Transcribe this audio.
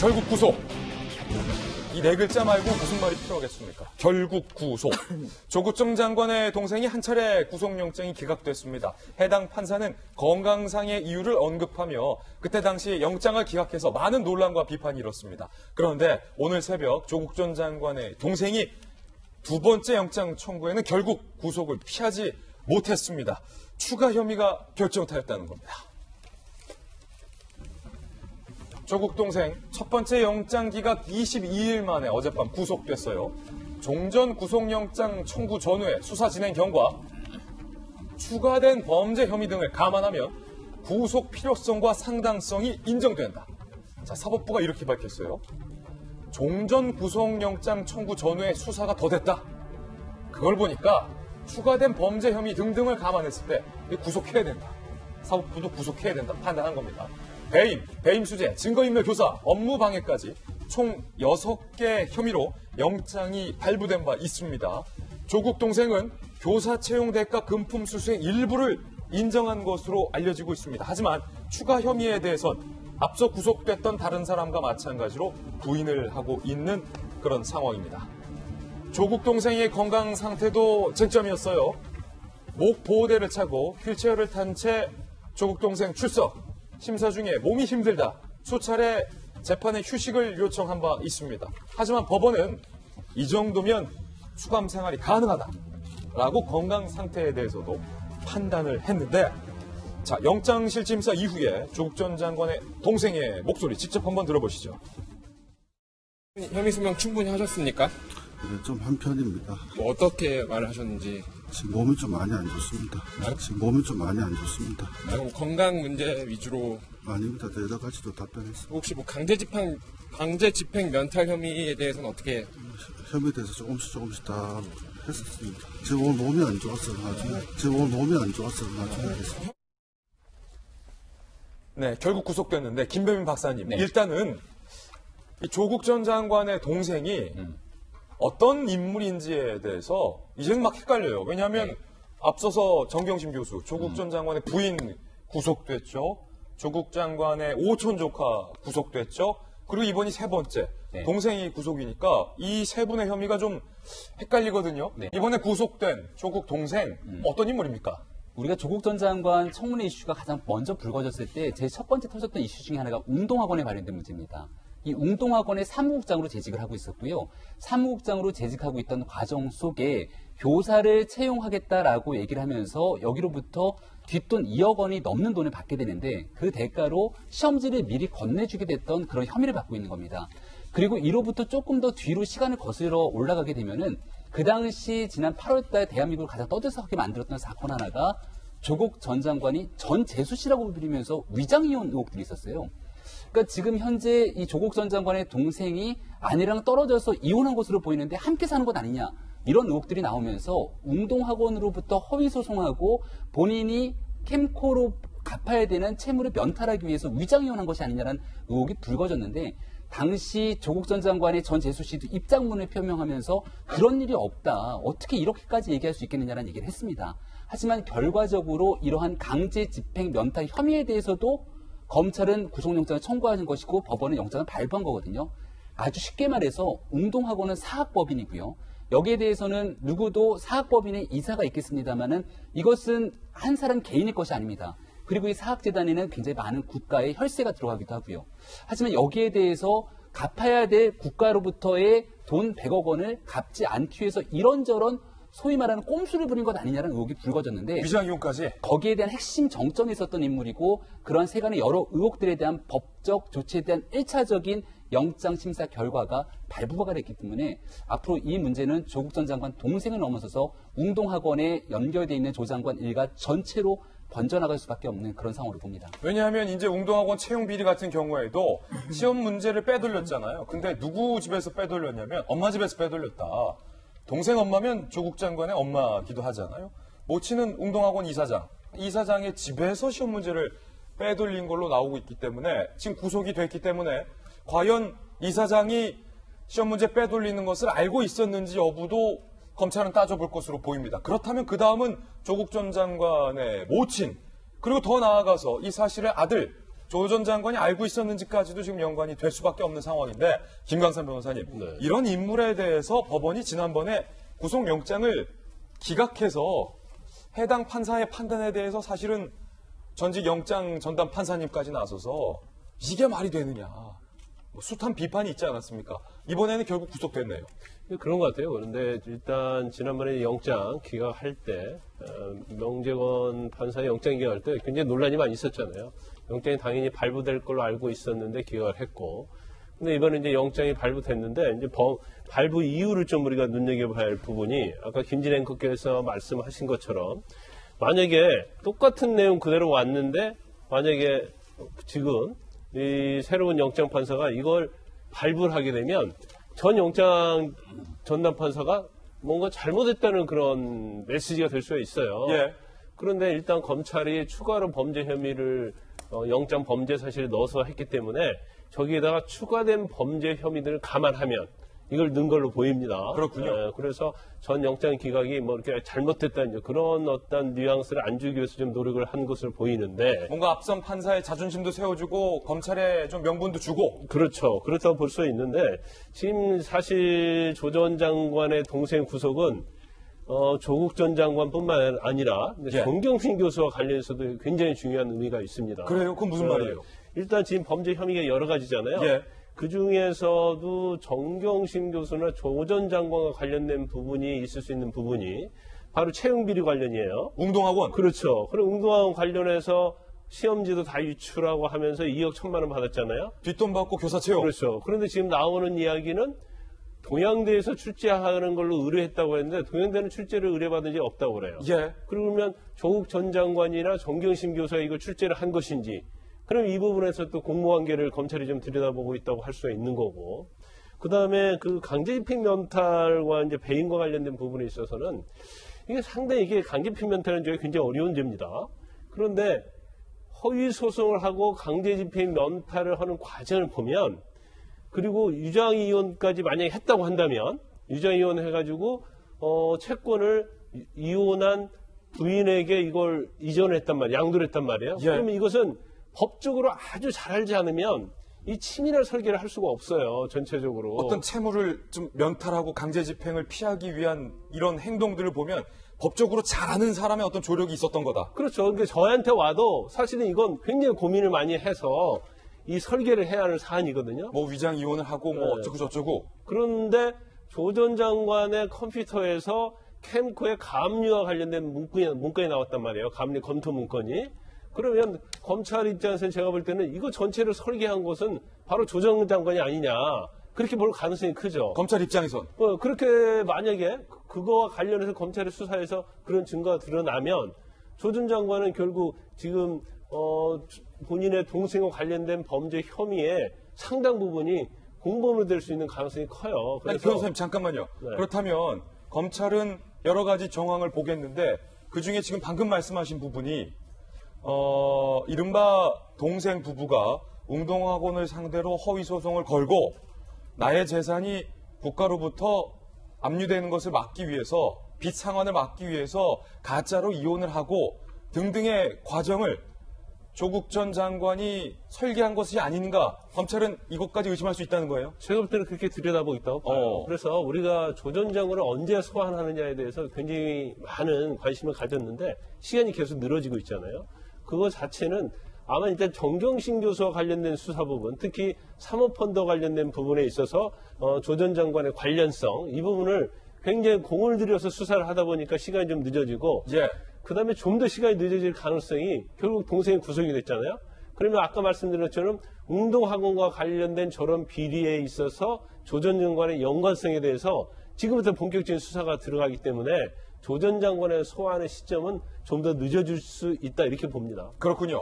결국 구속. 이 네 글자 말고 무슨 말이 필요하겠습니까? 결국 구속. 조국 전 장관의 동생이 한 차례 구속영장이 기각됐습니다. 해당 판사는 건강상의 이유를 언급하며 그때 당시 영장을 기각해서 많은 논란과 비판이 일었습니다. 그런데 오늘 새벽 조국 전 장관의 동생이 두 번째 영장 청구에는 결국 구속을 피하지 못했습니다. 추가 혐의가 결정타였다는 겁니다. 조국 동생 첫 번째 영장 기각 22일 만에 어젯밤 구속됐어요. 종전 구속영장 청구 전후의 수사 진행 경과, 추가된 범죄 혐의 등을 감안하면 구속 필요성과 상당성이 인정된다. 자, 사법부가 이렇게 밝혔어요. 종전 구속영장 청구 전후의 수사가 더 됐다. 그걸 보니까 추가된 범죄 혐의 등등을 감안했을 때 구속해야 된다. 사법부도 구속해야 된다 판단한 겁니다. 배임 수재, 증거인멸 교사, 업무방해까지 총 6개 혐의로 영장이 발부된 바 있습니다. 조국 동생은 교사 채용 대가 금품 수수의 일부를 인정한 것으로 알려지고 있습니다. 하지만 추가 혐의에 대해선 앞서 구속됐던 다른 사람과 마찬가지로 부인을 하고 있는 그런 상황입니다. 조국 동생의 건강 상태도 쟁점이었어요. 목 보호대를 차고 휠체어를 탄 채 조국 동생 출석. 심사 중에 몸이 힘들다. 수차례 재판에 휴식을 요청한 바 있습니다. 하지만 법원은 이 정도면 수감 생활이 가능하다라고 건강 상태에 대해서도 판단을 했는데, 자, 영장실질심사 이후에 조국 전 장관의 동생의 목소리 직접 한번 들어보시죠. 혐의 소명 충분히 하셨습니까? 네, 좀 한편입니다. 뭐 어떻게 말을 하셨는지. 지금 몸이 좀 많이 안 좋습니다. 뭐 건강 문제 위주로. 아닙니다. 여러 가지도 답변했습니다. 혹시 뭐 강제 집행 면탈 혐의에 대해서는 어떻게? 혐의에 대해서 조금씩 다 했었습니다. 지금 오늘 몸이 안 좋았어요. 나중에 하겠습니다. 네, 결국 구속됐는데 김배민 박사님, 네. 일단은 이 조국 전 장관의 동생이 어떤 인물인지에 대해서 이제는 막 헷갈려요. 왜냐하면 네. 앞서서 정경심 교수, 조국 전 장관의 부인 구속됐죠. 조국 장관의 오촌 조카 구속됐죠. 그리고 이번이 세 번째, 네. 동생이 구속이니까 이 세 분의 혐의가 좀 헷갈리거든요. 네. 이번에 구속된 조국 동생, 어떤 인물입니까? 우리가 조국 전 장관 청문회 이슈가 가장 먼저 불거졌을 때 제 첫 번째 터졌던 이슈 중에 하나가 웅동학원에 관련된 문제입니다. 이 웅동학원의 사무국장으로 재직을 하고 있었고요. 사무국장으로 재직하고 있던 과정 속에 교사를 채용하겠다라고 얘기를 하면서 여기로부터 뒷돈 2억 원이 넘는 돈을 받게 되는데 그 대가로 시험지를 미리 건네주게 됐던 그런 혐의를 받고 있는 겁니다. 그리고 이로부터 조금 더 뒤로 시간을 거슬러 올라가게 되면은 그 당시 지난 8월달 대한민국을 가장 떠들썩하게 만들었던 사건 하나가 조국 전 장관이 전 재수씨라고 부르면서 위장이혼 의혹들이 있었어요. 그러니까 지금 현재 이 조국 전 장관의 동생이 아내랑 떨어져서 이혼한 것으로 보이는데 함께 사는 것 아니냐 이런 의혹들이 나오면서 웅동학원으로부터 허위소송하고 본인이 캠코로 갚아야 되는 채무를 면탈하기 위해서 위장이혼한 것이 아니냐라는 의혹이 불거졌는데 당시 조국 전 장관의 전 재수 씨도 입장문을 표명하면서 그런 일이 없다. 어떻게 이렇게까지 얘기할 수 있겠느냐라는 얘기를 했습니다. 하지만 결과적으로 이러한 강제 집행 면탈 혐의에 대해서도 검찰은 구속영장을 청구하는 것이고 법원은 영장을 발부한 거거든요. 아주 쉽게 말해서 웅동학원은 사학법인이고요. 여기에 대해서는 누구도 사학법인의 이사가 있겠습니다만은 이것은 한 사람 개인의 것이 아닙니다. 그리고 이 사학재단에는 굉장히 많은 국가의 혈세가 들어가기도 하고요. 하지만 여기에 대해서 갚아야 될 국가로부터의 돈 100억 원을 갚지 않기 위해서 이런저런 소위 말하는 꼼수를 부린 것 아니냐는 의혹이 불거졌는데 위장이혼까지? 거기에 대한 핵심 정점에 있었던 인물이고 그러한 세간의 여러 의혹들에 대한 법적 조치에 대한 1차적인 영장 심사 결과가 발부가 됐기 때문에 앞으로 이 문제는 조국 전 장관 동생을 넘어서서 웅동학원에 연결되어 있는 조 장관 일가 전체로 번져나갈 수밖에 없는 그런 상황으로 봅니다. 왜냐하면 이제 웅동학원 채용 비리 같은 경우에도 시험 문제를 빼돌렸잖아요. 근데 누구 집에서 빼돌렸냐면 엄마 집에서 빼돌렸다. 동생 엄마면 조국 장관의 엄마기도 하잖아요. 모친은 웅동학원 이사장. 이사장의 집에서 시험 문제를 빼돌린 걸로 나오고 있기 때문에 지금 구속이 됐기 때문에 과연 이사장이 시험 문제 빼돌리는 것을 알고 있었는지 여부도 검찰은 따져볼 것으로 보입니다. 그렇다면 그 다음은 조국 전 장관의 모친 그리고 더 나아가서 이 사실의 아들 조 전 장관이 알고 있었는지까지도 지금 연관이 될 수밖에 없는 상황인데 김광산 변호사님 네. 이런 인물에 대해서 법원이 지난번에 구속영장을 기각해서 해당 판사의 판단에 대해서 사실은 전직 영장 전담 판사님까지 나서서 이게 말이 되느냐 뭐 숱한 비판이 있지 않았습니까? 이번에는 결국 구속됐네요. 그런 것 같아요. 그런데 일단 지난번에 영장 기각할 때 명재원 판사의 영장 기각할 때 굉장히 논란이 많이 있었잖아요. 영장이 당연히 발부될 걸로 알고 있었는데 기각을 했고, 근데 이번에 이제 영장이 발부됐는데 이제 발부 이유를 좀 우리가 눈여겨봐야 할 부분이 아까 김진 앵커께서 말씀하신 것처럼 만약에 똑같은 내용 그대로 왔는데 만약에 지금 이 새로운 영장 판사가 이걸 발부를 하게 되면 전 영장 전담 판사가 뭔가 잘못했다는 그런 메시지가 될 수가 있어요. 예. 그런데 일단 검찰이 추가로 범죄 혐의를 영장 범죄 사실을 넣어서 했기 때문에 저기에다가 추가된 범죄 혐의들을 감안하면 이걸 넣은 걸로 보입니다. 그렇군요. 그래서 전 영장 기각이 뭐 이렇게 잘못됐다는 그런 어떤 뉘앙스를 안 주기 위해서 좀 노력을 한 것으로 보이는데 뭔가 앞선 판사의 자존심도 세워주고 검찰에 좀 명분도 주고 그렇죠. 그렇다고 볼 수 있는데 지금 사실 조 전 장관의 동생 구속은 조국 전 장관뿐만 아니라 예. 정경심 교수와 관련해서도 굉장히 중요한 의미가 있습니다. 그래요? 그건 무슨 말이에요? 일단 지금 범죄 혐의가 여러 가지잖아요. 예. 그 중에서도 정경심 교수나 조 전 장관과 관련된 부분이 있을 수 있는 부분이 바로 채용비리 관련이에요. 웅동학원 그렇죠. 그리고 웅동학원 관련해서 시험지도 다 유출하고 하면서 2억 1천만 원 받았잖아요. 뒷돈 받고 교사 채용. 그렇죠. 그런데 지금 나오는 이야기는 동양대에서 출제하는 걸로 의뢰했다고 했는데 동양대는 출제를 의뢰받은 적이 없다고 그래요. 예. 그러면 조국 전 장관이나 정경심 교수가 이걸 출제를 한 것인지 그럼 이 부분에서 또 공무관계를 검찰이 좀 들여다보고 있다고 할 수가 있는 거고 그 다음에 그 강제집행 면탈과 이제 배임과 관련된 부분에 있어서는 이게 상당히 이게 강제집행 면탈은 저게 굉장히 어려운 죄입니다. 그런데 허위 소송을 하고 강제집행 면탈을 하는 과정을 보면 그리고 유장이혼까지 만약에 했다고 한다면 유장이혼 해가지고 채권을 이혼한 부인에게 이걸 이전했단 말이에요. 양도를 했단 말이에요. 예. 그러면 이것은 법적으로 아주 잘 알지 않으면 이 치밀한 설계를 할 수가 없어요. 전체적으로. 어떤 채무를 좀 면탈하고 강제 집행을 피하기 위한 이런 행동들을 보면 법적으로 잘 아는 사람의 어떤 조력이 있었던 거다. 그렇죠. 그러니까 저한테 와도 사실은 이건 굉장히 고민을 많이 해서 이 설계를 해야 하는 사안이거든요. 뭐 위장 이혼을 하고 뭐 네. 어쩌고 저쩌고. 그런데 조 전 장관의 컴퓨터에서 캠코의 가압류와 관련된 문건이 나왔단 말이에요. 가압류 검토 문건이. 그러면 검찰 입장에서는 제가 볼 때는 이거 전체를 설계한 것은 바로 조 전 장관이 아니냐. 그렇게 볼 가능성이 크죠. 검찰 입장에선. 그렇게 만약에 그거와 관련해서 검찰의 수사에서 그런 증거가 드러나면 조 전 장관은 결국 지금 본인의 동생과 관련된 범죄 혐의의 상당 부분이 공범으로 될 수 있는 가능성이 커요. 아니, 변호사님 잠깐만요. 네. 그렇다면 검찰은 여러 가지 정황을 보겠는데 그중에 지금 방금 말씀하신 부분이 이른바 동생 부부가 웅동학원을 상대로 허위 소송을 걸고 나의 재산이 국가로부터 압류되는 것을 막기 위해서 빚 상환을 막기 위해서 가짜로 이혼을 하고 등등의 과정을 조국 전 장관이 설계한 것이 아닌가 검찰은 이것까지 의심할 수 있다는 거예요? 제가 볼 때는 그렇게 들여다보고 있다고 봐요. 그래서 우리가 조 전 장관을 언제 소환하느냐에 대해서 굉장히 많은 관심을 가졌는데 시간이 계속 늘어지고 있잖아요. 그거 자체는 아마 일단 정경심 교수와 관련된 수사 부분, 특히 사모펀드 관련된 부분에 있어서 조 전 장관의 관련성 이 부분을 굉장히 공을 들여서 수사를 하다 보니까 시간이 좀 늦어지고 예. 그 다음에 좀 더 시간이 늦어질 가능성이 결국 동생이 구속이 됐잖아요. 그러면 아까 말씀드린 것처럼 웅동학원과 관련된 저런 비리에 있어서 조 전 장관의 연관성에 대해서 지금부터 본격적인 수사가 들어가기 때문에 조 전 장관의 소환의 시점은 좀 더 늦어질 수 있다 이렇게 봅니다. 그렇군요.